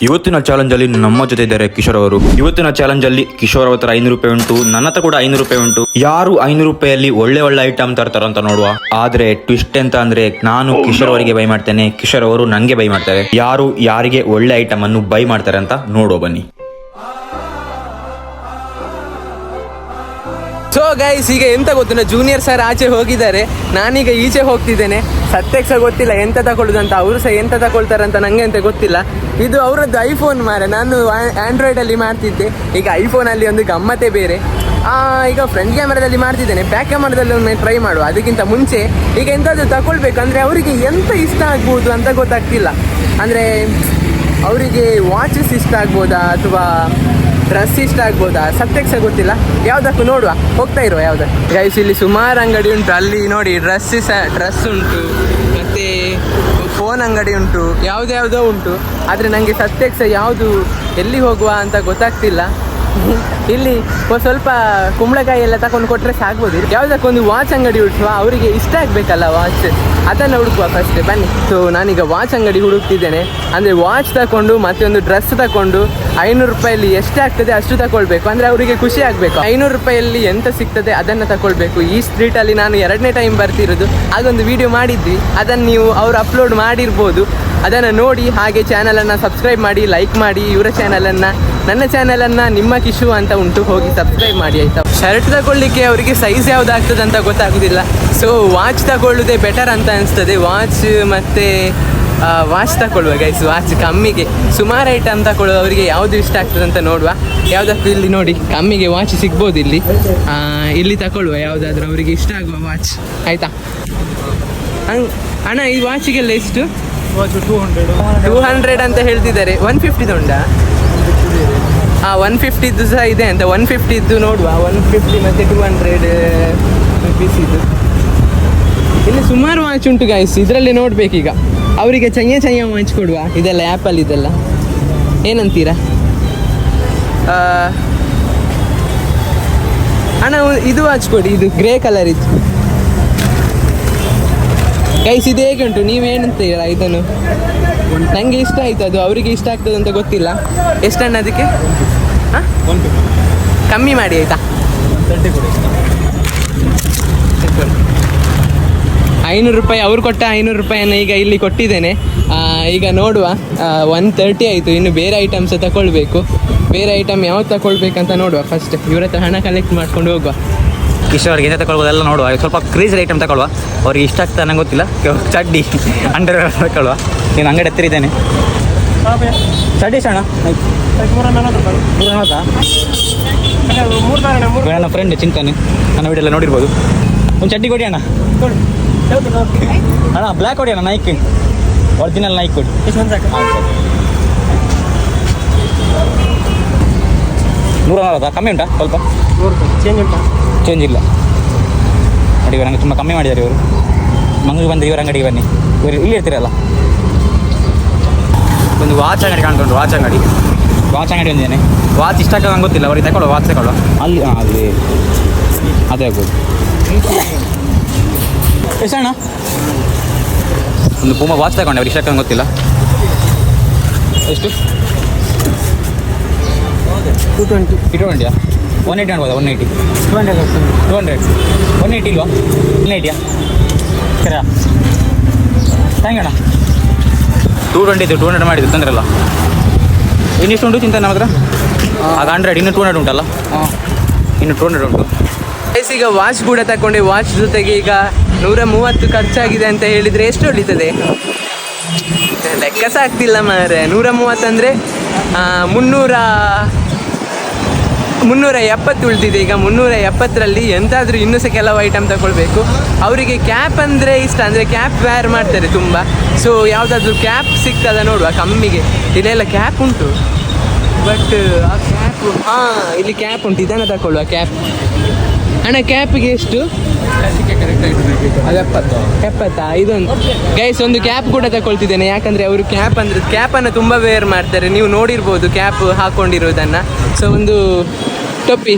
ಇವತ್ತಿನ ಚಾಲೆಂಜ್ ಅಲ್ಲಿ ನಮ್ಮ ಜೊತೆ ಇದ್ದಾರೆ ಕಿಶೋರ್ ಅವರು. ಇವತ್ತಿನ ಚಾಲೆಂಜ್ ಅಲ್ಲಿ ಕಿಶೋರ್ ಅವರ 500 ರೂಪಾಯಿ ಉಂಟು, ನನ್ನ ಹತ್ರ ಕೂಡ 500 ರೂಪಾಯಿ ಉಂಟು. ಯಾರು 500 ರೂಪಾಯಲ್ಲಿ ಒಳ್ಳೆ ಒಳ್ಳೆ ಐಟಮ್ ತರ್ತಾರಂತ ನೋಡುವ. ಆದ್ರೆ ಟ್ವಿಸ್ಟ್ ಎಂತ ಅಂದ್ರೆ ನಾನು ಕಿಶೋರ್ ಅವರಿಗೆ ಬೈ ಮಾಡ್ತೇನೆ, ಕಿಶೋರ್ ಅವರು ನಂಗೆ ಬೈ ಮಾಡ್ತಾರೆ. ಯಾರು ಯಾರಿಗೆ ಒಳ್ಳೆ ಐಟಮ್ ಅನ್ನು ಬೈ ಮಾಡ್ತಾರೆ ಅಂತ ನೋಡುವ ಬನ್ನಿ. ಸೊ ಗೈಸ್, ಈಗ ಎಂತ ಗೊತ್ತಿಲ್ಲ, ಜೂನಿಯರ್ ಸರ್ ಆಚೆ ಹೋಗಿದ್ದಾರೆ, ನಾನೀಗ ಈಚೆ ಹೋಗ್ತಿದ್ದೇನೆ. ಸತ್ಯಕ್ಕೆ ಸಹ ಗೊತ್ತಿಲ್ಲ ಎಂತ ತಗೊಳ್ಳುದಂತ, ಅವರು ಸಹ ಎಂತ ತಗೊಳ್ತಾರಂತ ನಂಗೆ ಅಂತ ಗೊತ್ತಿಲ್ಲ. ಇದು ಅವರದ್ದು ಐಫೋನ್ ಮಾರೆ, ನಾನು ಆಂಡ್ರಾಯ್ಡಲ್ಲಿ ಮಾಡ್ತಿದ್ದೆ. ಈಗ ಐಫೋನಲ್ಲಿ ಒಂದು ಗಮ್ಮತ್ತೇ ಬೇರೆ. ಈಗ ಫ್ರಂಟ್ ಕ್ಯಾಮರಾದಲ್ಲಿ ಮಾಡ್ತಿದ್ದೇನೆ, ಬ್ಯಾಕ್ ಕ್ಯಾಮರಾದಲ್ಲಿ ಒಮ್ಮೆ ಟ್ರೈ ಮಾಡುವ. ಅದಕ್ಕಿಂತ ಮುಂಚೆ ಈಗ ಎಂಥದ್ದು ತಗೊಳ್ಬೇಕಂದ್ರೆ ಅವರಿಗೆ ಎಂತ ಇಷ್ಟ ಆಗ್ಬೋದು ಅಂತ ಗೊತ್ತಾಗ್ತಿಲ್ಲ. ಅಂದರೆ ಅವರಿಗೆ ವಾಚಸ್ ಇಷ್ಟ ಆಗ್ಬೋದಾ ಅಥವಾ ಡ್ರೆಸ್ ಇಷ್ಟ ಆಗ್ಬೋದಾ, ಸತ್ಯಕ್ಕೆ ಸಹ ಗೊತ್ತಿಲ್ಲ. ಯಾವುದಕ್ಕೂ ನೋಡುವ, ಹೋಗ್ತಾ ಇರುವ ಯಾವುದಕ್ಕೆ. ಗೈಸ್, ಇಲ್ಲಿ ಸುಮಾರು ಅಂಗಡಿ ಉಂಟು. ಅಲ್ಲಿ ನೋಡಿ ಡ್ರೆಸ್ ಉಂಟು, ಮತ್ತು ಫೋನ್ ಅಂಗಡಿ ಉಂಟು, ಯಾವುದ್ಯಾವುದೋ ಉಂಟು. ಆದರೆ ನನಗೆ ಸತ್ಯಕ್ಕೆ ಸಹ ಯಾವುದು ಎಲ್ಲಿ ಹೋಗುವ ಅಂತ ಗೊತ್ತಾಗ್ತಿಲ್ಲ. ಇಲ್ಲಿ ಸ್ವಲ್ಪ ಕುಂಬಳಕಾಯಿ ಎಲ್ಲ ತಗೊಂಡು ಕೊಟ್ಟರೆ ಸಾಕ್ಬೋದು. ಯಾವುದಕ್ಕೊಂದು ವಾಚ್ ಅಂಗಡಿ ಹುಡುಕುವ, ಅವರಿಗೆ ಇಷ್ಟ ಆಗಬೇಕಲ್ಲ ವಾಚ್, ಅದನ್ನು ಹುಡುಕುವ ಫಸ್ಟ್. ಬನ್ನಿ. ಸೊ ನಾನೀಗ ವಾಚ್ ಅಂಗಡಿ ಹುಡುಕ್ತಿದ್ದೇನೆ. ಅಂದರೆ ವಾಚ್ ತಗೊಂಡು ಮತ್ತೆ ಒಂದು ಡ್ರೆಸ್ ತಗೊಂಡು 500 ರೂಪಾಯಲ್ಲಿ ಎಷ್ಟಾಗ್ತದೆ ಅಷ್ಟು ತಗೊಳ್ಬೇಕು. ಅಂದರೆ ಅವರಿಗೆ ಖುಷಿ ಆಗಬೇಕು. 500 ರೂಪಾಯಲ್ಲಿ ಎಂತ ಸಿಗ್ತದೆ ಅದನ್ನು ತಗೊಳ್ಬೇಕು. ಈ ಸ್ಟ್ರೀಟಲ್ಲಿ ನಾನು 2ನೇ ಟೈಮ್ ಬರ್ತಿರೋದು. ಆಗೊಂದು ವಿಡಿಯೋ ಮಾಡಿದ್ವಿ, ಅದನ್ನು ನೀವು ಅವರು ಅಪ್ಲೋಡ್ ಮಾಡಿರ್ಬೋದು. ಅದನ್ನು ನೋಡಿ, ಹಾಗೆ ಚಾನಲನ್ನು ಸಬ್ಸ್ಕ್ರೈಬ್ ಮಾಡಿ, ಲೈಕ್ ಮಾಡಿ. ಇವರ ಚಾನಲನ್ನು, ನನ್ನ ಚಾನಲನ್ನು ನಿಮ್ಮ ಕಿಶು ಅಂತ ಉಂಟು, ಹೋಗಿ ಸಬ್ಸ್ಕ್ರೈಬ್ ಮಾಡಿ ಆಯಿತಾ. ಶರ್ಟ್ ತಗೊಳ್ಳಿಕ್ಕೆ ಅವರಿಗೆ ಸೈಜ್ ಯಾವುದಾಗ್ತದೆ ಅಂತ ಗೊತ್ತಾಗೋದಿಲ್ಲ. ಸೊ ವಾಚ್ ತಗೊಳ್ಳೋದೇ ಬೆಟರ್ ಅಂತ ಅನಿಸ್ತದೆ. ವಾಚ್ ಮತ್ತು ವಾಚ್ ತಗೊಳ್ಳುವ ಗೈಸ್. ವಾಚ್ ಕಮ್ಮಿಗೆ ಸುಮಾರು ಐಟಮ್ ತಗೊಳ್ಳುವ. ಅವರಿಗೆ ಯಾವುದು ಇಷ್ಟ ಆಗ್ತದೆ ಅಂತ ನೋಡುವ. ಯಾವುದಕ್ಕೂ ಇಲ್ಲಿ ನೋಡಿ ಕಮ್ಮಿಗೆ ವಾಚ್ ಸಿಗ್ಬೋದು. ಇಲ್ಲಿ ತಗೊಳ್ಳುವ ಯಾವುದಾದ್ರೂ ಅವರಿಗೆ ಇಷ್ಟ ಆಗುವ ವಾಚ್ ಆಯಿತಾ. ಅಣ್ಣ, ಈ ವಾಚಿಗೆಲ್ಲ ಎಷ್ಟು? 200 ಅಂತ ಹೇಳ್ತಿದ್ದಾರೆ. 150 ಉಂಟಾ? 150 ಸಹ ಇದೆ ಅಂತ. 150 ನೋಡುವ. 150 ಮತ್ತು 200 ರುಪೀಸಿದ್ದು. ಇಲ್ಲಿ ಸುಮಾರು ವಾಚ್ ಉಂಟು ಗೈಸ್. ಇದರಲ್ಲಿ ನೋಡ್ಬೇಕೀಗ. ಅವರಿಗೆ ಚಯ್ಯ ವಾಚ್ ಕೊಡುವ. ಇದೆಲ್ಲ ಆ್ಯಪಲ್, ಇದೆಲ್ಲ ಏನಂತೀರಾ ಅಣ್ಣ? ಇದು ವಾಚ್ ಕೊಡಿ, ಇದು ಗ್ರೇ ಕಲರ್ ಇತ್ತು ಗೈಸ್. ಇದು ಹೇಗೆ ಉಂಟು, ನೀವೇನಂತೀರಾ ಇದನ್ನು? ನನಗೆ ಇಷ್ಟ ಆಯಿತು, ಅದು ಅವರಿಗೆ ಇಷ್ಟ ಆಗ್ತದೆ ಅಂತ ಗೊತ್ತಿಲ್ಲ. ಎಷ್ಟಣ್ಣ ಅದಕ್ಕೆ? ಕಮ್ಮಿ ಮಾಡಿ ಆಯಿತಾ. 500 ರೂಪಾಯಿ ಅವ್ರು ಕೊಟ್ಟ 500 ರೂಪಾಯಿಯನ್ನು ಈಗ ಇಲ್ಲಿ ಕೊಟ್ಟಿದ್ದೇನೆ. ಈಗ ನೋಡುವ. 130 ಆಯಿತು. ಇನ್ನು ಬೇರೆ ಐಟಮ್ಸ್ ತಗೊಳ್ಬೇಕು. ಬೇರೆ ಐಟಮ್ ಯಾವ್ದು ತಗೊಳ್ಬೇಕಂತ ನೋಡುವ ಫಸ್ಟ್. ಇವ್ರ ಹತ್ರ ಹಣ ಕಲೆಕ್ಟ್ ಮಾಡ್ಕೊಂಡು ಹೋಗುವ. ಕಿಶೋರ್ ಅವ್ರಿಗೆ ಎಂತ ತಗೊಳ್ಬೋದೆಲ್ಲ ನೋಡುವ. ಸ್ವಲ್ಪ ಕ್ರೇಜ್ ಐಟಮ್ ತಗೊಳ್ಳುವ. ಅವ್ರಿಗೆ ಇಷ್ಟ ಆಗ್ತದೆ ನಂಗೆ ಗೊತ್ತಿಲ್ಲ. ಚಡ್ಡಿ ಅಂಡರ್ ತಗೊಳ್ಳುವ. ನೀನು ಅಂಗಡಿ ಹತ್ತಿರಿದ್ದೇನೆ. ಚಡ್ಡಿ ಎಷ್ಟು ಅಣ್ಣ? 340. ನನ್ನ ಫ್ರೆಂಡ್ ಚಿಂತಾನೆ, ನನ್ನ ವಿಡಿಯೋ ಎಲ್ಲ ನೋಡಿರ್ಬೋದು. ಒಂದು ಚಡ್ಡಿ ಕೊಡಿ ಅಣ್ಣ. ಅಣ್ಣ ಬ್ಲ್ಯಾಕ್ ಕೊಡಿ ಅಣ್ಣ, ನೈಕ್ ಒರಿಜಿನಲ್ ನೈಕ್ ಕೊಡಿ. 140. ಕಮ್ಮಿ ಉಂಟಾ ಸ್ವಲ್ಪ? ಚೇಂಜ್ ಇಲ್ಲ ನೋಡಿ. ಇವರು ನಂಗೆ ತುಂಬ ಕಮ್ಮಿ ಮಾಡಿದ್ದಾರೆ. ಇವರು ಮಂಗಳೂರು ಬಂದರೆ ಇವರ ಅಂಗಡಿಗೆ ಬನ್ನಿ. ಇವರು ಇಲ್ಲಿ ಇರ್ತೀರಲ್ಲ. ಒಂದು ವಾಚ್ ಅಂಗಡಿ ಕಾಣ್ಕೊಂಡು, ವಾಚ್ ಅಂಗಡಿ ಒಂದಿದ್ದೇನೆ. ವಾಚ್ ಇಷ್ಟ ಆಗ್ತದೆ ನಂಗೆ ಗೊತ್ತಿಲ್ಲ. ಅವ್ರಿಗೆ ತಗೊಳ್ಳುವ, ವಾಚ್ ತಗೊಳ್ಳುವ. ಅಲ್ಲಿ ಅಲ್ಲಿ ಅದೇ ಆಗ್ಬೋದು. ಎಷ್ಟಣ್ಣ? ಒಂದು ಪೂಮ ವಾಚ್ ತಗೊಂಡೆ. ಅವ್ರಿಗೆ ಇಷ್ಟ ಆಗ್ತದೆ ಗೊತ್ತಿಲ್ಲ. ಎಷ್ಟು? 220. 180 ಅನ್ಬೋದಾ? 180 ಇಲ್ವಾ? 180ಯಾ? ಸರಿ, ಥ್ಯಾಂಕ್ ಅಣ್ಣ. 220 ಇತ್ತು, 200 ಮಾಡಿದ್ದು, ತೊಂದರೆ ಅಲ್ಲ. ಇನ್ನಿಷ್ಟು ಉಂಟು ಚಿಂತೆ ನಮ್ಮ ಹತ್ರ. ಆಗ 100, ಇನ್ನು 200 ಉಂಟಲ್ಲ. ಇನ್ನು 200 ಉಂಟು. ಈಗ ವಾಚ್ ಕೂಡ ತಗೊಂಡೆ. ವಾಚ್ ಜೊತೆಗೆ ಈಗ 130 ಖರ್ಚಾಗಿದೆ ಅಂತ ಹೇಳಿದರೆ ಎಷ್ಟು ಉಳಿತದೆ? ಲೆಕ್ಕ ಸಹ ಆಗ್ತಿಲ್ಲ ಮಾರೆ. 130 ಅಂದರೆ 370 ಉಳಿದಿದೆ. ಈಗ 370ರಲ್ಲಿ ಎಂತಾದರೂ ಇನ್ನೂ ಸಹ ಕೆಲವು ಐಟಮ್ ತಗೊಳ್ಬೇಕು. ಅವರಿಗೆ ಕ್ಯಾಪ್ ಅಂದರೆ ಇಷ್ಟ, ಅಂದರೆ ಕ್ಯಾಪ್ ವೇರ್ ಮಾಡ್ತಾರೆ ತುಂಬ. ಸೊ ಯಾವುದಾದ್ರೂ ಕ್ಯಾಪ್ ಸಿಗ್ತದ ನೋಡುವ ಕಮ್ಮಿಗೆ. ಇಲ್ಲೆಲ್ಲ ಕ್ಯಾಪ್ ಉಂಟು, ಬಟ್ ಆ ಕ್ಯಾಪ್ ಇಲ್ಲಿ ಕ್ಯಾಪ್ ಉಂಟು. ಇದನ್ನು ತಗೊಳ್ಳುವ. ಕ್ಯಾಪ್ ಅಣ್ಣ, ಕ್ಯಾಪಿಗೆ ಎಷ್ಟು? ಅದು 70. ಇದೊಂದು ಗೈಸ್, ಒಂದು ಕ್ಯಾಪ್ ಕೂಡ ತಗೊಳ್ತಿದ್ದೇನೆ. ಯಾಕಂದರೆ ಅವರು ಕ್ಯಾಪನ್ನು ತುಂಬ ವೇರ್ ಮಾಡ್ತಾರೆ. ನೀವು ನೋಡಿರ್ಬೋದು ಕ್ಯಾಪ್ ಹಾಕ್ಕೊಂಡಿರೋದನ್ನು. ಸೊ ಒಂದು ಟೊಪ್ಪಿ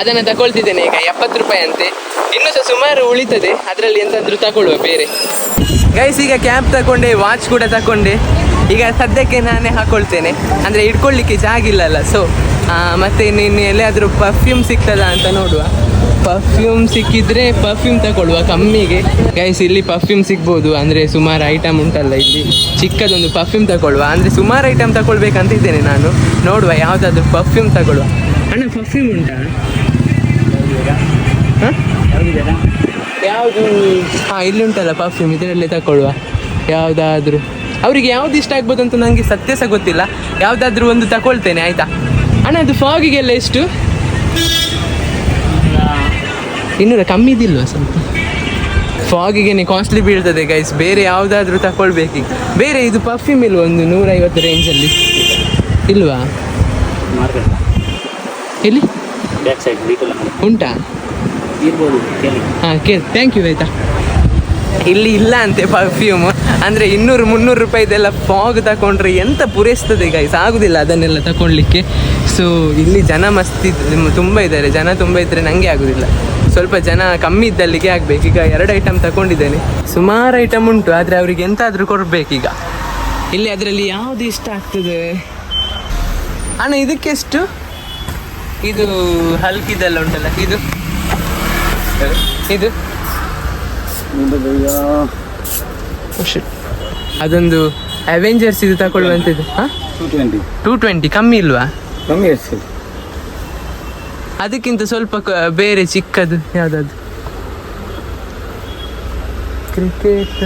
ಅದನ್ನು ತಗೊಳ್ತಿದ್ದೇನೆ ಈಗ. 70 ರೂಪಾಯಿ ಅಂತೆ. ಇನ್ನೂ ಸಹ ಸುಮಾರು ಉಳಿತದೆ. ಅದರಲ್ಲಿ ಎಂತಾದರೂ ತಗೊಳ್ಳುವ ಬೇರೆ. ಗೈಸ್, ಈಗ ಕ್ಯಾಪ್ ತಗೊಂಡೆ, ವಾಚ್ ಕೂಡ ತಗೊಂಡೆ. ಈಗ ಸದ್ಯಕ್ಕೆ ನಾನೇ ಹಾಕೊಳ್ತೇನೆ, ಅಂದರೆ ಇಟ್ಕೊಳ್ಳಿಕ್ಕೆ ಜಾಗಿಲ್ಲಲ್ಲ. ಸೊ ಮತ್ತು ನೀನು ಎಲ್ಲಿಯಾದರೂ ಪರ್ಫ್ಯೂಮ್ ಸಿಗ್ತದ ಅಂತ ನೋಡುವ. ಪರ್ಫ್ಯೂಮ್ ಸಿಕ್ಕಿದ್ರೆ ಪರ್ಫ್ಯೂಮ್ ತಗೊಳ್ಳುವ ಕಮ್ಮಿಗೆ. ಗೈಸ್ ಇಲ್ಲಿ ಪರ್ಫ್ಯೂಮ್ ಸಿಗ್ಬೋದು, ಅಂದರೆ ಸುಮಾರು ಐಟಮ್ ಉಂಟಲ್ಲ ಇಲ್ಲಿ. ಚಿಕ್ಕದೊಂದು ಪರ್ಫ್ಯೂಮ್ ತಗೊಳ್ಳುವ, ಅಂದರೆ ಸುಮಾರು ಐಟಮ್ ತಗೊಳ್ಬೇಕಂತ ಇದ್ದೇನೆ ನಾನು. ನೋಡುವ ಯಾವುದಾದ್ರು ಪರ್ಫ್ಯೂಮ್ ತಗೊಳ್ಳುವ. ಅಣ್ಣ ಪರ್ಫ್ಯೂಮ್ ಉಂಟಾ? ಹಾಂ ಯಾವುದು? ಹಾಂ ಇಲ್ಲಿ ಉಂಟಲ್ಲ ಪರ್ಫ್ಯೂಮ್, ಇದರಲ್ಲೇ ತಗೊಳ್ಳುವ ಯಾವುದಾದ್ರೂ. ಅವರಿಗೆ ಯಾವ್ದು ಇಷ್ಟ ಆಗ್ಬೋದು ಅಂತ ನನಗೆ ಸತ್ಯ ಸಹ ಗೊತ್ತಿಲ್ಲ. ಯಾವುದಾದ್ರೂ ಒಂದು ತಗೊಳ್ತೇನೆ ಆಯಿತಾ ಅಣ್ಣ. ಅದು ಫಾಗಿಗೆಲ್ಲ ಎಷ್ಟು? 200 ಕಮ್ಮಿ ಇದಿಲ್ವಾ ಸ್ವಲ್ಪ? ಫಾಗಿಗೆ ಕಾಸ್ಟ್ಲಿ ಬೀಳ್ತದೆ ಗೈಸ್. ಬೇರೆ ಯಾವುದಾದ್ರೂ ತಗೊಳ್ಬೇಕೀಗ. ಬೇರೆ ಇದು ಪರ್ಫ್ಯೂಮ್ ಇಲ್ವಾ ಒಂದು 150 ರೇಂಜಲ್ಲಿ ಇಲ್ವಾ? ಎಲ್ಲಿ ಉಂಟಾ? ಹಾಂ ಕೇಳಿ, ಥ್ಯಾಂಕ್ ಯು ಆಯಿತಾ. ಇಲ್ಲಿ ಇಲ್ಲ ಅಂತೆ ಪರ್ಫ್ಯೂಮ್, ಅಂದರೆ 200-300 ರೂಪಾಯಿದೆಲ್ಲ ಫಾಗ್ ತಗೊಂಡ್ರೆ ಎಂತ ಪೂರೈಸ್ತದೆ ಗೈಸ್, ಆಗೋದಿಲ್ಲ ಅದನ್ನೆಲ್ಲ ತಗೊಳ್ಲಿಕ್ಕೆ. ಸೊ ಇಲ್ಲಿ ಜನ ಮಸ್ತಿ ತುಂಬ ಇದ್ದಾರೆ, ಜನ ತುಂಬ ಇದ್ದರೆ ನನಗೆ ಆಗೋದಿಲ್ಲ. ಸ್ವಲ್ಪ ಜನ ಕಮ್ಮಿ ಇದ್ದಲ್ಲಿಗೆ ಆಗಬೇಕು. ಈಗ 2 ಐಟಮ್ ತಗೊಂಡಿದ್ದೇನೆ, ಸುಮಾರು ಐಟಮ್ ಉಂಟು, ಆದರೆ ಅವ್ರಿಗೆ ಎಂತಾದರೂ ಕೊಡಬೇಕೀಗ. ಇಲ್ಲಿ ಅದರಲ್ಲಿ ಯಾವುದು ಇಷ್ಟ ಆಗ್ತದೆ ಅಣ್ಣ? ಇದಕ್ಕೆಷ್ಟು? ಇದು ಹಲ್ಕಿದೆಲ್ಲ ಉಂಟಲ್ಲ, ಇದು ಇದು ಅದೊಂದು ಅವೆಂಜರ್ಸ್ ಇದು ತಗೊಳ್ಳುವಂಥದ್ದು. ಹಾಂ 220 ಕಮ್ಮಿ ಇಲ್ವಾ? ಕಮ್ಮಿ. ಅದಕ್ಕಿಂತ ಸ್ವಲ್ಪ ಬೇರೆ ಚಿಕ್ಕದು ಯಾವುದಾದ್ರು ಕ್ರಿಕೆಟ್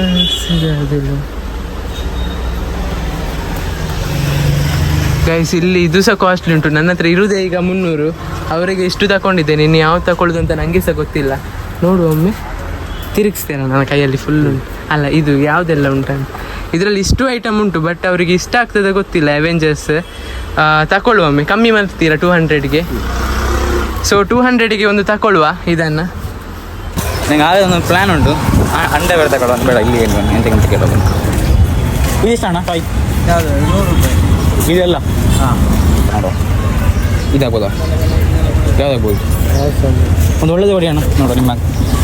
ಅದಿಲ್ಲ ಗೈಸ್. ಇಲ್ಲಿ ಇದು ಸಹ ಕಾಸ್ಟ್ಲಿ ಉಂಟು. ನನ್ನ ಹತ್ರ ಇರುವುದೇ ಈಗ 300, ಅವರಿಗೆ ಇಷ್ಟು ತಗೊಂಡಿದ್ದೇನೆ. ಇನ್ನು ಯಾವ್ದು ತಗೊಳ್ಳೋದು ಅಂತ ನನಗೆ ಸಹ ಗೊತ್ತಿಲ್ಲ. ನೋಡು ಒಮ್ಮೆ ತಿರುಗಿಸ್ತೇನೆ, ನನ್ನ ಕೈಯಲ್ಲಿ ಫುಲ್ ಉಂಟು ಅಲ್ಲ. ಇದು ಯಾವುದೆಲ್ಲ ಉಂಟಂತ ಇದರಲ್ಲಿ ಇಷ್ಟು ಐಟಮ್ ಉಂಟು, ಬಟ್ ಅವರಿಗೆ ಇಷ್ಟ ಆಗ್ತದೆ ಗೊತ್ತಿಲ್ಲ. ಅವೆಂಜರ್ಸ್ ತಗೊಳ್ಳುವ ಒಮ್ಮೆ, ಕಮ್ಮಿ ಮಾಡ್ತೀರಾ 200ಗೆ? ಸೊ 200ಗೆ ಒಂದು ತಗೊಳ್ಳುವ ಇದನ್ನು. ನಂಗೆ ಆಗ ಒಂದು ಪ್ಲ್ಯಾನ್ ಉಂಟು, ಅಂಡೆ ಬೇರೆ ತಗೊಳ್ಳುವ ಬೇಡ, ಇಲ್ಲಿ ಏನು ಎಂತ ಕೇಳೋದು. ಇದಿಷ್ಟ ಅಣ್ಣ ಕಾಯಿ ಯಾವುದು? 100 ರೂಪಾಯಿ ಇದೆಲ್ಲ. ಹಾಂ ನೋಡುವ, ಇದಾಗ್ಬೋದಾ? ಯಾವುದಾಗ್ಬೋದು? ಒಂದು ಒಳ್ಳೆದು ಹೊಡಿ ಅಣ್ಣ. ನೋಡುವ ನಿಮ್ಮ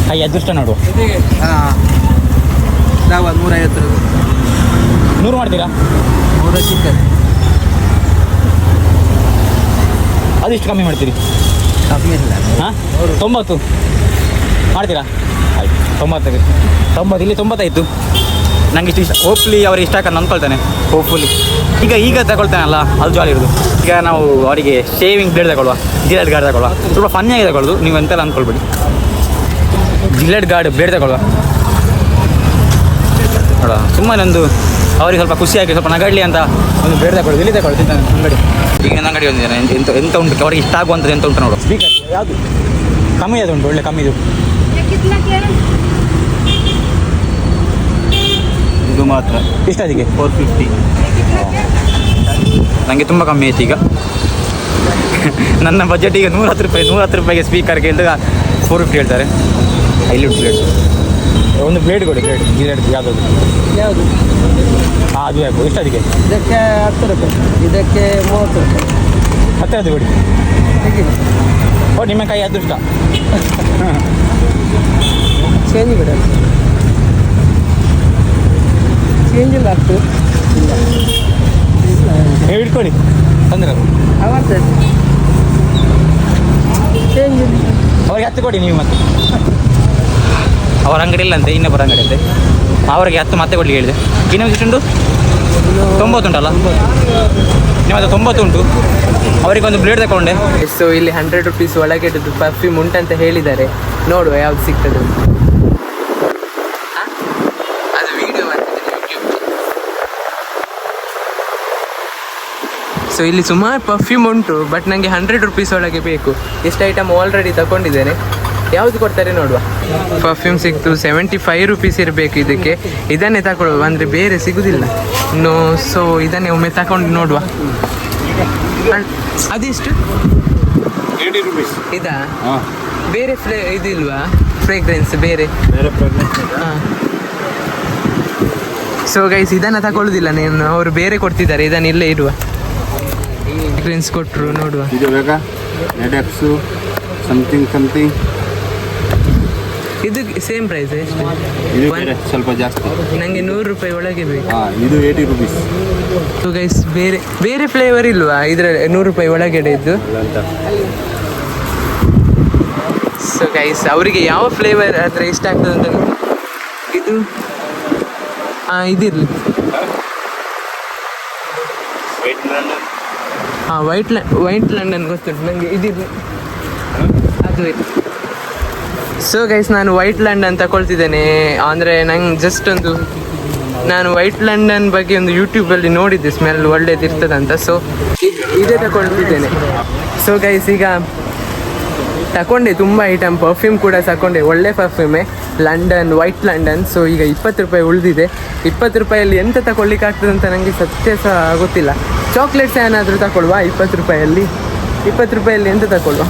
ಕೈ ಅದೃಷ್ಟ ನೋಡುವ. ಹಾಂ 150 100 ಮಾಡ್ತೀರಾ? 100 ಚಿಕ್ಕದು. ಅದಿಷ್ಟು ಕಮ್ಮಿ ಮಾಡ್ತೀರಿ? ಕಮ್ಮಿ ಇಲ್ಲ. ಹಾಂ 90 ಮಾಡ್ತೀರಾ? ಆಯ್ತು 90 ಇಲ್ಲಿ 90 ಆಯಿತು. ನನಗೆ ಇಷ್ಟು ಇಷ್ಟ. ಹೋಪ್ಫುಲಿ ಅವ್ರಿಗೆ ಇಷ್ಟ ಆಗ ಅಂದ್ಕೊಳ್ತಾನೆ. ಹೋಪ್ಫುಲಿ ಈಗ ತಗೊಳ್ತಾನಲ್ಲ ಅದು ಜಾಲಿ ಇರೋದು. ಈಗ ನಾವು ಅವರಿಗೆ ಶೇವಿಂಗ್ ಬ್ಲೇಡ್ ತಗೊಳ್ಳುವ, ಜಿಲೆಟ್ ಗಾರ್ಡ್ ತಗೊಳ್ಳುವ. ಸ್ವಲ್ಪ ಫನ್ನಿಯಾಗಿ ತಗೊಳ್ಳೋದು, ನೀವು ಎಂತೆಲ್ಲ ಅಂದ್ಕೊಳ್ಬೇಡಿ. ಜಿಲೆಟ್ ಗಾರ್ಡ್ ಬ್ಲೇಡ್ ತಗೊಳ್ಳುವ ನೋಡುವ. ಸುಮ್ಮನೆ ಒಂದು ಅವ್ರಿಗೆ ಸ್ವಲ್ಪ ಖುಷಿಯಾಗಿ ಸ್ವಲ್ಪ ನಗಡಲಿ ಅಂತ ಒಂದು ಬ್ಲೇಡ್ ತಗೊಳ್ಳೋದು. ಇಲ್ಲಿ ತಗೊಳ್ತೀನಿ ಅಂಗಡಿ. ಈಗ ನನ್ನ ಅಂಗಡಿ ಒಂದಿದೆ, ಎಂತ ಉಂಟು ಅವ್ರಿಗೆ ಇಷ್ಟ ಆಗುವಂಥದ್ದು ಎಂತ ಉಂಟು ನೋಡುವ. ಸ್ಪೀಕರ್ ಯಾವುದು ಕಮ್ಮಿ ಅದು ಉಂಟು, ಒಳ್ಳೆ ಕಮ್ಮಿ ಇದು. ಇದು ಮಾತ್ರ ಇಷ್ಟ ಅದಕ್ಕೆ 450. ನನಗೆ ತುಂಬ ಕಮ್ಮಿ ಆಯ್ತು ಈಗ. ನನ್ನ ಬಜೆಟ್ ಈಗ 110 ರೂಪಾಯಿಗೆ ಸ್ಪೀಕರ್ ಕೇಳಿದಾಗ 450 ಹೇಳ್ತಾರೆ. ಇಲ್ಲಿ ಉಂಟು ಬ್ಲೇಡ್, ಒಂದು ಬ್ಲೇಡ್ ಕೊಡಿ. ಬ್ಲೇಡ್ ಯಾವುದು? ಯಾವುದು? ಹಾಂ ಅದು ಯಾಕೆ ಇಷ್ಟ ಅದಕ್ಕೆ? ಇದಕ್ಕೆ 10 ರೂಪಾಯಿ, ಇದಕ್ಕೆ 30 ರೂಪಾಯಿ. 10 ಕೊಡಿ. ಓ ನಿಮ್ಮ ಕೈ ಅದೃಷ್ಟ. ಚೇಂಜ್ ಬಿಡ, ಚೇಂಜ್ ಇಲ್ಲ ಆಗ್ತದೆ. ನೀವು ಇಟ್ಕೊಳ್ಳಿ ತೊಂದರೆ. ಅವತ್ತು ಚೇಂಜ್ ಇಲ್ಲ. ಅವ್ರಿಗೆ 10 ಕೊಡಿ ನೀವು. ಮತ್ತೆ ಅವ್ರ ಅಂಗಡಿ ಇಲ್ಲಂತೆ, ಇನ್ನೊಬ್ಬರ ಅಂಗಡಿ ಅಂತೆ. ಅವರಿಗೆ 10 ಮತ್ತೆ ಕೊಡ್ಲಿಕ್ಕೆ ಹೇಳಿದೆ. ಇನ್ನೊಂದು ಇಷ್ಟುಂಟು 90 ಉಂಟಲ್ಲ, ನಿಮ್ಮದು 90 ಉಂಟು. ಅವರಿಗೊಂದು ಬ್ಲೇಡ್ ತಗೊಂಡೆ. ಸೊ ಇಲ್ಲಿ 100 ರೂಪೀಸ್ ಒಳಗೆ ಪರ್ಫ್ಯೂಮ್ ಉಂಟಂತ ಹೇಳಿದ್ದಾರೆ. ನೋಡುವ ಯಾವ್ದು ಸಿಗ್ತದೆ. ಅದು ವಿಡಿಯೋ ಸೊ ಇಲ್ಲಿ ಸುಮಾರು ಪರ್ಫ್ಯೂಮ್ ಉಂಟು, ಬಟ್ ನನಗೆ 100 ರೂಪೀಸ್ ಒಳಗೆ ಬೇಕು. ಎಷ್ಟು ಐಟಮ್ ಆಲ್ರೆಡಿ ತಗೊಂಡಿದ್ದೇನೆ. ಯಾವುದು ಕೊಡ್ತಾರೆ ನೋಡುವ. ಪರ್ಫ್ಯೂಮ್ ಸಿಕ್ತು 75 ರೂಪೀಸ್ ಇರಬೇಕು ಇದಕ್ಕೆ. ಇದನ್ನೇ ತಗೊಳ್ಳುವ, ಅಂದರೆ ಬೇರೆ ಸಿಗುವುದಿಲ್ಲ ನೋ. ಸೊ ಇದನ್ನೇ ಒಮ್ಮೆ ತಗೊಂಡು ನೋಡುವ. ಅದೆಷ್ಟು? 80 ರೂಪೀಸ್. ಇದಾ? ಹಾಂ ಬೇರೆ ಇದಿಲ್ವಾ ಫ್ರೇಗ್ರೆನ್ಸ್ ಬೇರೆ? ಹಾಂ. ಸೊ ಗೈಸ್ ಇದನ್ನು ತಗೊಳ್ಳೋದಿಲ್ಲ ನಾನು, ಅವರು ಬೇರೆ ಕೊಡ್ತಿದ್ದಾರೆ. ಇದನ್ನು ಇಲ್ಲೇ ಇಡುವ. ಫ್ರೇಗ್ರೆನ್ಸ್ ಕೊಟ್ಟರು ನೋಡುವ. ಇದು ಬೇಕಾ? ಎಡೆಕ್ಸು ಸಮಥಿಂಗ್ ಇದು ಸೇಮ್ ಪ್ರೈಸ್ ಎಷ್ಟು? ಇದು ಬೇರೆ ಸ್ವಲ್ಪ ಜಾಸ್ತಿ. ನನಗೆ 100 ರೂಪಾಯಿ ಒಳಗೆ ಬೇಕು. ಇದು 80 ರುಪೀಸ್. ಸೊ ಗೈಸ್ ಬೇರೆ ಬೇರೆ ಫ್ಲೇವರ್ ಇಲ್ವಾ ಇದರ 100 ರೂಪಾಯಿ ಒಳಗಡೆ ಇದ್ದು? ಸೊ ಗೈಸ್ ಅವರಿಗೆ ಯಾವ ಫ್ಲೇವರ್ ಆದರೆ ಇಷ್ಟ ಆಗ್ತದೆ ಅಂತ ಇದು ಇದಿರಲಿ. ವೈಟ್ ಲಂಡನ್ ಗೊತ್ತುಂಟು ನನಗೆ, ಇದಿರಲಿ ಅದು. ಸೊ ಗೈಸ್ ನಾನು ವೈಟ್ ಲಂಡನ್ ತಗೊಳ್ತಿದ್ದೇನೆ. ಅಂದರೆ ನಂಗೆ ಜಸ್ಟ್ ನಾನು ವೈಟ್ ಲಂಡನ್ ಬಗ್ಗೆ ಒಂದು ಯೂಟ್ಯೂಬಲ್ಲಿ ನೋಡಿದ್ದೆ, ಸ್ಮೆಲ್ ಒಳ್ಳೇದಿರ್ತದಂತ. ಸೊ ಇದೇ ತಗೊಳ್ತಿದ್ದೇನೆ. ಸೊ ಗೈಸ್ ಈಗ ತಗೊಂಡೆ ತುಂಬ ಐಟಮ್, ಪರ್ಫ್ಯೂಮ್ ಕೂಡ ತಗೊಂಡೆ, ಒಳ್ಳೆ ಪರ್ಫ್ಯೂಮೇ, ಲಂಡನ್, ವೈಟ್ ಲಂಡನ್. ಸೊ ಈಗ 20 ರೂಪಾಯಿ ಉಳಿದಿದೆ. 20 ರೂಪಾಯಲ್ಲಿ ಎಂತ ತಗೊಳ್ಲಿಕ್ಕೆ ಆಗ್ತದೆ ಅಂತ ನನಗೆ ಸತ್ಯ ಸಹ ಗೊತ್ತಿಲ್ಲ. ಚಾಕ್ಲೇಟ್ಸ್ ಏನಾದರೂ ತಗೊಳ್ಳುವ 20 ರೂಪಾಯಲ್ಲಿ? 20 ರೂಪಾಯಲ್ಲಿ ಎಂತ ತಗೊಳ್ಳುವ?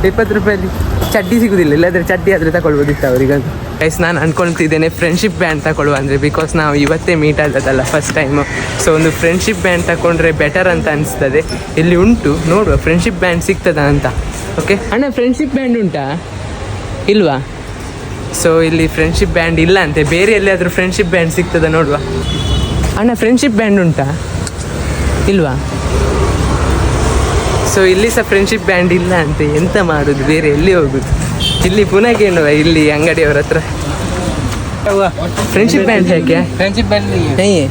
20 ರೂಪಾಯಲ್ಲಿ ಚಡ್ಡಿ ಸಿಗೋದಿಲ್ಲ, ಇಲ್ಲಾಂದರೆ ಚಡ್ಡಿ ಆದರೆ ತಗೊಳ್ಬೋದಿತ್ತು ಅವರಿಗಂತ. ಗೈಸ್ ನಾನು ಅಂದ್ಕೊಳ್ತಿದ್ದೇನೆ ಫ್ರೆಂಡ್ಶಿಪ್ ಬ್ಯಾಂಡ್ ತಗೊಳ್ಳುವ, ಅಂದರೆ ಬಿಕಾಸ್ ನಾವು ಇವತ್ತೇ ಮೀಟ್ ಆದದಲ್ಲ ಫಸ್ಟ್ ಟೈಮು. ಸೊ ಒಂದು ಫ್ರೆಂಡ್ಶಿಪ್ ಬ್ಯಾಂಡ್ ತಗೊಂಡ್ರೆ ಬೆಟರ್ ಅಂತ ಅನಿಸ್ತದೆ. ಇಲ್ಲಿ ಉಂಟು, ನೋಡುವ ಫ್ರೆಂಡ್ಶಿಪ್ ಬ್ಯಾಂಡ್ ಸಿಗ್ತದಾ ಅಂತ. ಓಕೆ ಅಣ್ಣ, ಫ್ರೆಂಡ್ಶಿಪ್ ಬ್ಯಾಂಡ್ ಉಂಟಾ ಇಲ್ವಾ? ಸೊ ಇಲ್ಲಿ ಫ್ರೆಂಡ್ಶಿಪ್ ಬ್ಯಾಂಡ್ ಇಲ್ಲ ಅಂತೆ, ಬೇರೆ ಎಲ್ಲಿಯಾದರೂ ಫ್ರೆಂಡ್ಶಿಪ್ ಬ್ಯಾಂಡ್ ಸಿಗ್ತದ ನೋಡುವ. ಅಣ್ಣ ಫ್ರೆಂಡ್ಶಿಪ್ ಬ್ಯಾಂಡ್ ಉಂಟಾ ಇಲ್ವಾ? ಸೊ ಇಲ್ಲಿ ಸಹ ಫ್ರೆಂಡ್ಶಿಪ್ ಬ್ಯಾಂಡ್ ಇಲ್ಲ ಅಂತೆ, ಎಂತ ಮಾಡೋದು, ಬೇರೆ ಎಲ್ಲಿ ಹೋಗುದು? ಇಲ್ಲಿ ಪುನಃ ಕೇಳುವ ಇಲ್ಲಿ ಅಂಗಡಿಯವರ ಹತ್ರ. फ्रेंडशिप बैंड है क्या? फ्रेंडशिप बैंड नहीं है। नहीं है।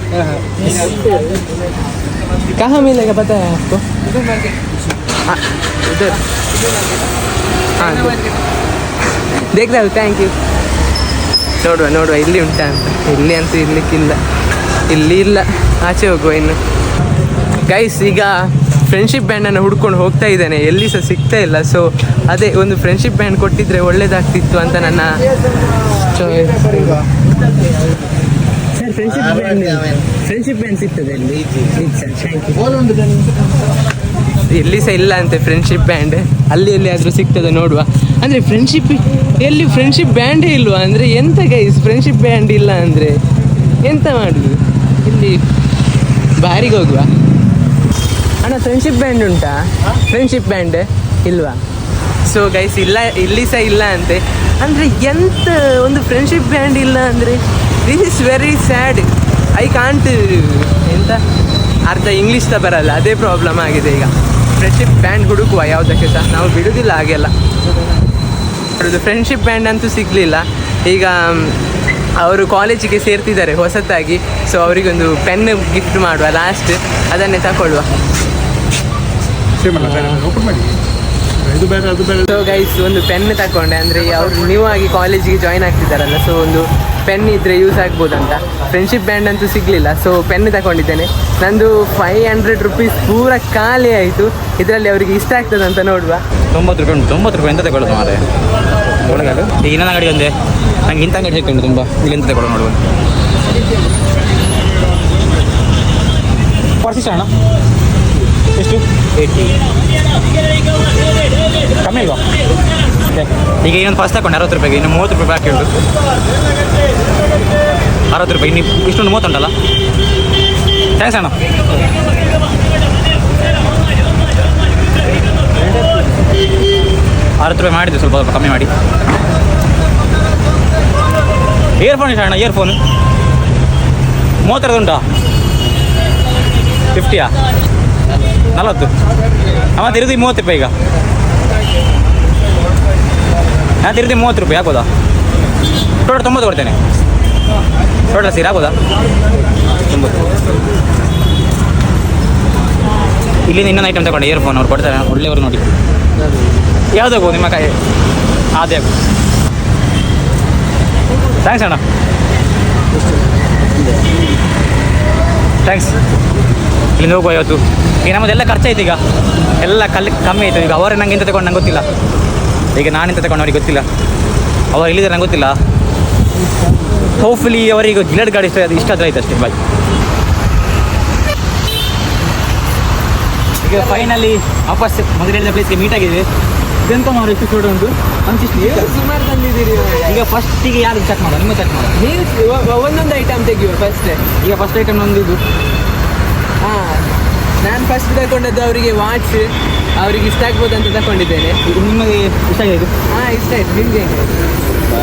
कहाँ मिलेगा पता है आपको? उधर। हाँ देख रहा हूँ, थैंक यू. ನೋಡುವ ಇಲ್ಲಿ ಉಂಟಾ ಅಂತ. ಇಲ್ಲಿ ಅಂತೂ ಇರ್ಲಿಕ್ಕಿಲ್ಲ, ಇಲ್ಲಿ ಇಲ್ಲ, ಆಚೆ ಹೋಗುವ ಇನ್ನು. ಗೈಸ್ ಈಗ ಫ್ರೆಂಡ್ಶಿಪ್ ಬ್ಯಾಂಡನ್ನು ಹುಡ್ಕೊಂಡು ಹೋಗ್ತಾ ಇದ್ದೇನೆ, ಎಲ್ಲಿ ಸಹ ಸಿಗ್ತಾ ಇಲ್ಲ. ಸೊ ಅದೇ ಒಂದು ಫ್ರೆಂಡ್ಶಿಪ್ ಬ್ಯಾಂಡ್ ಕೊಟ್ಟಿದ್ರೆ ಒಳ್ಳೇದಾಗ್ತಿತ್ತು ಅಂತ ನನ್ನ ಚಾಯ್ಸ್. ಸರ್ ಫ್ರೆಂಡ್ಶಿಪ್ ಬ್ಯಾಂಡ್ ಸಿಗ್ತದೆ ಅಲ್ಲಿ? ಎಲ್ಲಿ ಸಹ ಇಲ್ಲ ಅಂತೆ ಫ್ರೆಂಡ್ಶಿಪ್ ಬ್ಯಾಂಡ್, ಅಲ್ಲಿ ಎಲ್ಲಿ ಆದರೂ ಸಿಗ್ತದೆ ನೋಡುವ. ಅಂದರೆ ಎಲ್ಲಿ ಫ್ರೆಂಡ್ಶಿಪ್ ಬ್ಯಾಂಡೇ ಇಲ್ವಾ? ಅಂದರೆ ಎಂತ ಗೈಸ್, ಫ್ರೆಂಡ್ಶಿಪ್ ಬ್ಯಾಂಡ್ ಇಲ್ಲ ಅಂದರೆ ಎಂತ ಮಾಡುದು? ಇಲ್ಲಿ ಬಾರಿಗೆ ಹೋಗುವ. ಅಣ್ಣ ಫ್ರೆಂಡ್ಶಿಪ್ ಬ್ಯಾಂಡ್ ಉಂಟಾ? ಫ್ರೆಂಡ್ಶಿಪ್ ಬ್ಯಾಂಡ್ ಇಲ್ವಾ? ಸೊ ಗೈಸ್ ಇಲ್ಲ, ಇಲ್ಲಿ ಸಹ ಇಲ್ಲ ಅಂತೆ. ಅಂದರೆ ಎಂತ ಒಂದು ಫ್ರೆಂಡ್ಶಿಪ್ ಬ್ಯಾಂಡ್ ಇಲ್ಲ ಅಂದರೆ this is very sad. I can't ಎಂತ ಅರ್ಧ ಇಂಗ್ಲೀಷ್ ಸಹ ಬರಲ್ಲ, ಅದೇ ಪ್ರಾಬ್ಲಮ್ ಆಗಿದೆ ಈಗ. ಫ್ರೆಂಡ್ಶಿಪ್ ಬ್ಯಾಂಡ್ ಹುಡುಕುವ ಯಾವುದಕ್ಕೆ ಸಹ, ನಾವು ಬಿಡುವುದಿಲ್ಲ ಹಾಗೆಲ್ಲ. ಫ್ರೆಂಡ್ಶಿಪ್ ಬ್ಯಾಂಡ್ ಅಂತೂ ಸಿಗಲಿಲ್ಲ. ಈಗ ಅವರು ಕಾಲೇಜಿಗೆ ಸೇರ್ತಿದ್ದಾರೆ ಹೊಸತಾಗಿ, ಸೊ ಅವರಿಗೊಂದು ಪೆನ್ ಗಿಫ್ಟ್ ಮಾಡುವ ಲಾಸ್ಟ್, ಅದನ್ನೇ ತಗೊಳ್ಳುವ. ಸೊ ಗೈಸ್ ಒಂದು ಪೆನ್ ತಗೊಂಡೆ, ಅಂದರೆ ಅವರು ನ್ಯೂ ಆಗಿ ಕಾಲೇಜಿಗೆ ಜಾಯ್ನ್ ಆಗ್ತಿದ್ದಾರಲ್ಲ, ಸೊ ಒಂದು ಪೆನ್ ಇದ್ದರೆ ಯೂಸ್ ಆಗ್ಬೋದಂತ. ಫ್ರೆಂಡ್ಶಿಪ್ ಬ್ಯಾಂಡ್ ಅಂತೂ ಸಿಗಲಿಲ್ಲ, ಸೊ ಪೆನ್ ತಗೊಂಡಿದ್ದೇನೆ. ನಂದು 500 ರುಪೀಸ್ ಪೂರ ಖಾಲಿ ಆಯಿತು. ಇದರಲ್ಲಿ ಅವರಿಗೆ ಇಷ್ಟ ಆಗ್ತದೆ ಅಂತ ನೋಡುವ. 90 ರೂಪಾಯಿ ಉಂಟು. 90 ರೂಪಾಯಿ ಎಂತ ತಗೊಳ್ಳೋದು ಮಾರೆ ಒಳಗಡೆ? ಈಗ ಇನ್ನೊಂದು ಅಂಗಡಿ ಒಂದೇ, ನಂಗೆ ಇಂಥ ಅಂಗಡಿ ಹೇಳ್ಕೊಂಡು ತುಂಬ, ಇಲ್ಲಿ ಎಂತ ತಗೊಳ್ಳೋ ನೋಡುವ. ಪರ್ಸಿಸ್ ಅಣ್ಣ ಎಷ್ಟು? 80 ಕಮ್ಮಿ ಇಲ್ವಾ? ಈಗ ಇನ್ನೊಂದು ಫಸ್ಟ್ ತಗೊಂಡು 60 ರೂಪಾಯಿಗೆ, ಇನ್ನು 30 ರೂಪಾಯಿ ಬಾಕಿ ಉಂಟು. 60 ರೂಪಾಯಿ ಇನ್ನು ಇಷ್ಟೊಂದು 30 ಉಂಟಲ್ಲ. ಥ್ಯಾಂಕ್ಸ್ ಅಣ್ಣ. ₹60 ಮಾಡಿದ್ದು, ಸ್ವಲ್ಪ ಕಮ್ಮಿ ಮಾಡಿ. ಇಯರ್ಫೋನ್ ಇಷ್ಟ ಅಣ್ಣ? ಇಯರ್ಫೋನ್ 30 ಉಂಟಾ? 50ಯಾ? 40. ಮತ್ತೆ ಇರೋದು 30 ರೂಪಾಯಿ. ಈಗ ನಾನು ತಿರುಗಿ 30 ರೂಪಾಯಿ ಆಗ್ಬೋದಾ? ಟೋಟಲ್ 90 ಕೊಡ್ತೇನೆ. ಟೋಟಲ್ ಸೀರೆ ಆಗ್ಬೋದಾ? 90. ಇಲ್ಲಿಂದ ಇನ್ನೊಂದು ಐಟಮ್ ತಗೊಂಡೆ, ಇಯರ್ಫೋನ್ ಅವ್ರು ಕೊಡ್ತಾರೆ, ಒಳ್ಳೆಯವರು ನೋಡಿ. ಯಾವುದಾಗೋ ನಿಮ್ಮ ಕೈ? ಅದೇ ಆಗು. ಥ್ಯಾಂಕ್ಸ್ ಅಣ್ಣ, ಥ್ಯಾಂಕ್ಸ್. ಇಲ್ಲಿಂದ ಹೋಗುವ ಇವತ್ತು. ಈಗ ನಮ್ಮದೆಲ್ಲ ಖರ್ಚಾಯ್ತು, ಈಗ ಎಲ್ಲ ಕಮ್ಮಿ ಆಯಿತು. ಈಗ ಅವರೇ ನಂಗೆ ಎಂತ ತಗೊಂಡು ನಂಗೆ ಗೊತ್ತಿಲ್ಲ. ಈಗ ನಾನೆಂತ ತಗೊಂಡು ಅವ್ರಿಗೆ ಗೊತ್ತಿಲ್ಲ, ಅವ್ರು ಇಲ್ಲಿದ್ದಾರೆ ನಂಗೆ ಗೊತ್ತಿಲ್ಲ. ಹೋಪ್ಫುಲಿ ಅವರಿಗೆ ಗಿಲೆಟ್ ಗಾಡಿ ಇಷ್ಟ ಆದರೆ ಆಯ್ತು ಅಷ್ಟೇ. ಬಾಯ್. ಈಗ ಫೈನಲಿ ವಾಪಸ್ ಮೊದಲು ಹೇಳಿದ ಪ್ಲೇಸ್ಗೆ ಮೀಟ್ ಆಗಿದೆ. ಇದೆಂತ ಮಾಡಿ ಎಷ್ಟು ಕೊಡು ಉಂಟು ಅಂತಿಷ್ಟು ಸುಮಾರು ತಂದಿದ್ದೀರಿ. ಈಗ ಫಸ್ಟಿಗೆ ಯಾರು ಚೆಕ್ ಮಾಡೋದು? ನಿಮ್ಮ ಚೆಕ್ ಮಾಡೋದು. ನೀವು ಒಂದೊಂದು ಐಟಮ್ ತೆಗಿಯುವ ಫಸ್ಟ್. ಈಗ ಫಸ್ಟ್ ಐಟಮ್ ಒಂದು ಇದು. ಹಾಂ, ನಾನು ಫಸ್ಟ್ ತಗೊಂಡದ್ದು ಅವರಿಗೆ ವಾಚ್, ಅವ್ರಿಗೆ ಇಷ್ಟ ಆಗ್ಬೋದು ಅಂತ ತಗೊಂಡಿದ್ದೇನೆ. ಇದು ನಿಮಗೆ ಇಷ್ಟ ಆಗಿದೆ ಇದು? ಹಾ, ಇಷ್ಟ ಆಯ್ತು. ನಿಮ್ಗೆ ಹೆಂಗೆ?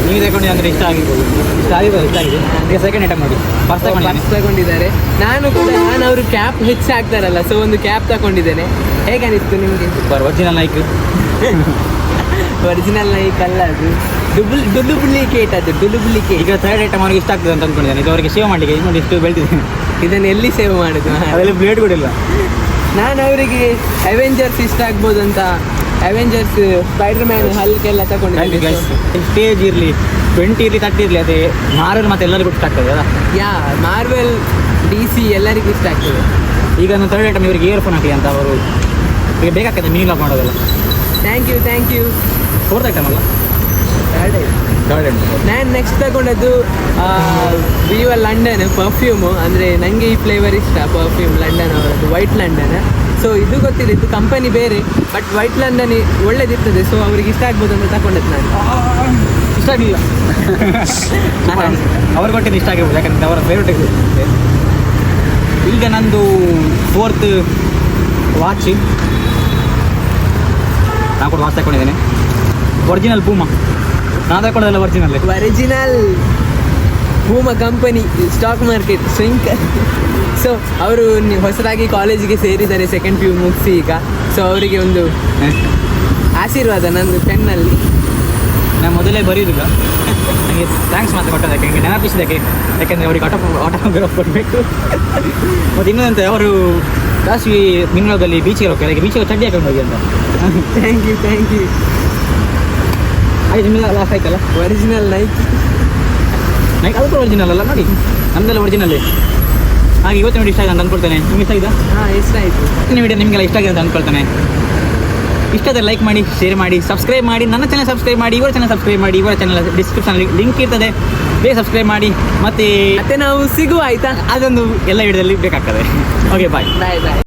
ನೀವು ತಗೊಂಡಿದ್ದು ಅಂದರೆ ಇಷ್ಟ ಆಗಿರ್ಬೋದು. ಇಷ್ಟ ಆಗಿದೆ. ಈಗ ಸೆಕೆಂಡ್ ಐಟಮ್ ನೋಡಿ, ಫಸ್ಟ್ ತಗೊಂಡಿದ್ದೀನಿ. ಪರ್ಸ್ ತಗೊಂಡಿದ್ದಾರೆ. ನಾನು ಅವರು ಕ್ಯಾಪ್ ಹೆಚ್ಚು ಹಾಕ್ತಾರಲ್ಲ, ಸೊ ಒಂದು ಕ್ಯಾಪ್ ತಗೊಂಡಿದ್ದೇನೆ. ಹೇಗನಿಸ್ತು ನಿಮಗೆ? Super, original Nike. Original Nike ಅಲ್ಲ, ಅದು ಡುಪ್ಲಿಕೇಟ್. ಅದು ಡುಪ್ಲಿಕೇಟ್. ಈಗ ಥರ್ಡ್ ಐಟಮ್ ಅವ್ರಿಗೆ ಇಷ್ಟ ಆಗ್ತದೆ ಅಂತ ಅಂದ್ಕೊಂಡಿದ್ದಾನೆ. ಇದು ಅವರಿಗೆ ಸೇವ್ ಮಾಡಲಿಕ್ಕೆ ನೋಡಿ ಇಷ್ಟು ಬೆಳೆದಿದ್ದೀನಿ. ಇದನ್ನು ಎಲ್ಲಿ ಸೇವ್ ಮಾಡೋದು? ಅದರಲ್ಲಿ ಬ್ಲೇಡ್ ಕೂಡ ಇಲ್ಲ. ನಾನು ಅವರಿಗೆ ಅವೆಂಜರ್ಸ್ ಇಷ್ಟ ಆಗ್ಬೋದು ಅಂತ ಅವೆಂಜರ್ಸ್, ಸ್ಪೈಡರ್ ಮ್ಯಾನ್, ಹಲ್ಕ್ ಎಲ್ಲ ತಗೊಂಡಿದ್ದೆ. ಸ್ಟೇಜ್ ಇರಲಿ, 20 ಇರಲಿ, 30 ಇರಲಿ, ಅದೇ ಮಾರಲ್ ಮತ್ತೆ ಎಲ್ಲರಿಗೂ ಇಷ್ಟ ಆಗ್ತದೆ ಅಲ್ಲ. ಯಾ, ಮಾರ್ವೆಲ್, DC ಎಲ್ಲರಿಗೂ ಇಷ್ಟ ಆಗ್ತದೆ. ಈಗ ನಾನು ಥರ್ಡ್ ಐಟಮ್ ಇವರಿಗೆ ಇಯರ್ಫೋನ್ ಹಾಕಿ ಅಂತ ಅವರು ಈಗ ಬೇಕಾಗ್ತದೆ ಮೀನ್ ಲಾಕ್ ಮಾಡೋದಲ್ಲ. Thank you. ಫೋರ್ತ್ ಐಟಮ್ ಅಲ್ಲ, ಥರ್ಡ್ ಐಟಮ್. ನಾನು ನೆಕ್ಸ್ಟ್ ತಗೊಂಡದ್ದು ವಿವ ಲಂಡನ್ ಪರ್ಫ್ಯೂಮು. ಅಂದರೆ ನನಗೆ ಈ ಫ್ಲೇವರ್ ಇಷ್ಟ, ಪರ್ಫ್ಯೂಮ್ ಲಂಡನ್ ಅವರದ್ದು, ವೈಟ್ ಲಂಡನ್. ಸೊ ಇದು ಗೊತ್ತಿಲ್ಲ, ಇದು ಕಂಪನಿ ಬೇರೆ, ಬಟ್ ವೈಟ್ ಲಂಡನ್ ಒಳ್ಳೇದಿರ್ತದೆ. ಸೊ ಅವ್ರಿಗೆ ಇಷ್ಟ ಆಗ್ಬೋದು ಅಂತ ತಗೊಂಡದ್ದು ನಾನು. ಇಷ್ಟ ಆಗಲಿಲ್ಲ. ಅವ್ರು ಕೊಟ್ಟಿದ್ದು ಇಷ್ಟ ಆಗಿರ್ಬೋದು, ಯಾಕಂದರೆ ಅವರ ಫೇವ್ರೇಟ್. ಈಗ ನಂದು ಫೋರ್ತ್ ವಾಚ್. ನಾನು ಕೂಡ ವಾಚ್ ತಗೊಂಡಿದ್ದೇನೆ, ಒರಿಜಿನಲ್ ಪೂಮಾ. ನಾನು ತಗೊಂಡದಲ್ಲ original Puma company, stock market ಸ್ವಿಂಕ್. ಸೊ ಅವರು ಹೊಸದಾಗಿ ಕಾಲೇಜಿಗೆ ಸೇರಿದ್ದಾರೆ, ಸೆಕೆಂಡ್ PU ಮುಗಿಸಿ ಈಗ. ಸೊ ಅವರಿಗೆ ಒಂದು ಆಶೀರ್ವಾದ ನಂದು ಪೆನ್ನಲ್ಲಿ. ನಾನು ಮೊದಲೇ ಬರೆಯೋದಿಲ್ಲ, ನನಗೆ ಥ್ಯಾಂಕ್ಸ್ ಮಾತ್ರ ಕೊಟ್ಟೋದಕ್ಕೆ, ನನಗೆ ನೆನಪಿಸಿದ್ದಕ್ಕೆ. ಯಾಕೆಂದರೆ ಅವ್ರಿಗೆ ಆಟೋಗ್ರಾಫ್ ಕೊಡಬೇಕು. ಮತ್ತು ಇನ್ನೊಂದಂತೆ ಅವರು ಲಾಸ್ಟ್ ಮಿಂಗಳೂರಲ್ಲಿ ಬೀಚಿಗೆ ಹೋಗ್ತಾರೆ, ಅದಕ್ಕೆ ಬೀಚಿಗೆ ಚಡ್ಡಿ ಹಾಕೊಂಡು ಹೋಗಿ ಅಂತ. Thank you. ಆಯ್ತು, ನಿಮ್ಗೆ ಲಾಸ್ಟ್ ಆಯ್ತಲ್ಲ. ಒರಿಜಿನಲ್ ನೈಕ್ ಅದು ಕೂಡ ಒರಿಜಿನಲ್ ಅಲ್ಲ ನೋಡಿ, ನಮ್ಮದೆಲ್ಲ ಒರಿಜಿನಲ್ಲೇ. ಹಾಗೆ ಇವತ್ತು ನೋಡಿ ಇಷ್ಟ ಆಗಿದೆ ಅಂತ ಅಂದ್ಕೊಳ್ತೇನೆ. ನಿಮ್ಗೆ ಇಷ್ಟ ಆಗಿದೆ? ಹಾಂ, ಇಷ್ಟ ಆಯಿತು. ಈ ವಿಡಿಯೋ ನಿಮಗೆಲ್ಲ ಇಷ್ಟ ಆಗಿದೆ ಅಂತ ಅಂದ್ಕೊಳ್ತೇನೆ. ಇಷ್ಟ ಆದರೆ ಲೈಕ್ ಮಾಡಿ, ಶೇರ್ ಮಾಡಿ, ಸಬ್ಸ್ಕ್ರೈಬ್ ಮಾಡಿ. ನನ್ನ ಚಾನಲ್ ಸಬ್ಸ್ಕ್ರೈಬ್ ಮಾಡಿ, ಇವರ ಚಾನಲ್ ಸಬ್ಸ್ಕ್ರೈಬ್ ಮಾಡಿ. ಇವರ ಚಾನಲ್ ಡಿಸ್ಕ್ರಿಪ್ಷನಲ್ಲಿ ಲಿಂಕ್ ಇರ್ತದೆ, ಬೇಗ ಸಬ್ಸ್ಕ್ರೈಬ್ ಮಾಡಿ. ಮತ್ತೆ ನಾವು ಸಿಗುವ, ಆಯಿತಾ? ಅದೊಂದು ಎಲ್ಲ ವಿಡಿಯೋದಲ್ಲಿ ಬೇಕಾಗ್ತದೆ. ಓಕೆ, ಬಾಯ್.